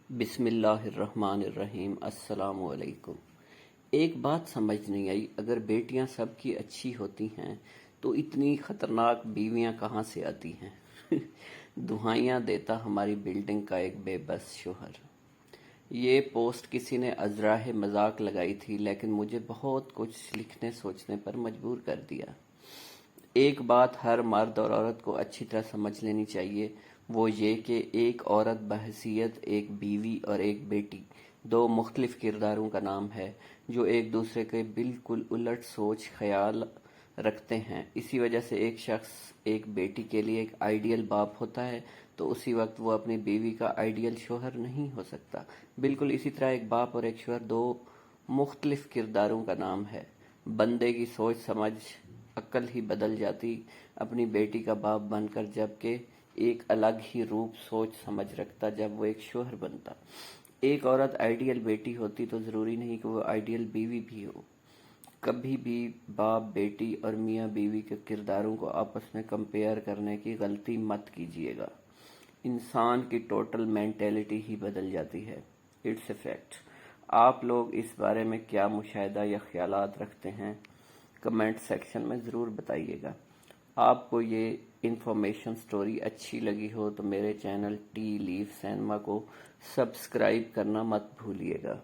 بسم اللہ الرحمن الرحیم۔ السلام علیکم۔ ایک بات سمجھ نہیں آئی، اگر بیٹیاں سب کی اچھی ہوتی ہیں تو اتنی خطرناک بیویاں کہاں سے آتی ہیں؟ دہائیاں دیتا ہماری بلڈنگ کا ایک بے بس شوہر۔ یہ پوسٹ کسی نے ازراہ مذاق لگائی تھی، لیکن مجھے بہت کچھ لکھنے سوچنے پر مجبور کر دیا۔ ایک بات ہر مرد اور عورت کو اچھی طرح سمجھ لینی چاہیے، وہ یہ کہ ایک عورت بحیثیت ایک بیوی اور ایک بیٹی دو مختلف کرداروں کا نام ہے، جو ایک دوسرے کے بالکل الٹ سوچ خیال رکھتے ہیں۔ اسی وجہ سے ایک شخص ایک بیٹی کے لیے ایک آئیڈیل باپ ہوتا ہے تو اسی وقت وہ اپنی بیوی کا آئیڈیل شوہر نہیں ہو سکتا۔ بالکل اسی طرح ایک باپ اور ایک شوہر دو مختلف کرداروں کا نام ہے۔ بندے کی سوچ سمجھ عقل ہی بدل جاتی اپنی بیٹی کا باپ بن کر، جبکہ ایک الگ ہی روپ سوچ سمجھ رکھتا جب وہ ایک شوہر بنتا۔ ایک عورت آئیڈیل بیٹی ہوتی تو ضروری نہیں کہ وہ آئیڈیل بیوی بھی ہو۔ کبھی بھی باپ بیٹی اور میاں بیوی کے کرداروں کو آپس میں کمپیئر کرنے کی غلطی مت کیجیے گا۔ انسان کی ٹوٹل مینٹیلٹی ہی بدل جاتی ہے۔ It's a fact. آپ لوگ اس بارے میں کیا مشاہدہ یا خیالات رکھتے ہیں؟ کمنٹ سیکشن میں ضرور بتائیے گا۔ آپ کو یہ انفارمیشن سٹوری اچھی لگی ہو تو میرے چینل ٹی لیف سینما کو سبسکرائب کرنا مت بھولیے گا۔